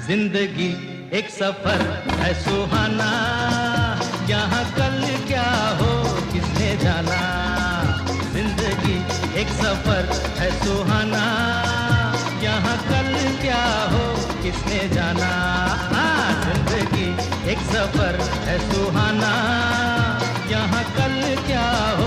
जिंदगी एक सफर है सुहाना, यहाँ कल क्या हो किसने जाना। जिंदगी एक सफर है सुहाना, यहाँ कल क्या हो किसने जाना। जिंदगी एक सफर है सुहाना, यहाँ कल क्या हो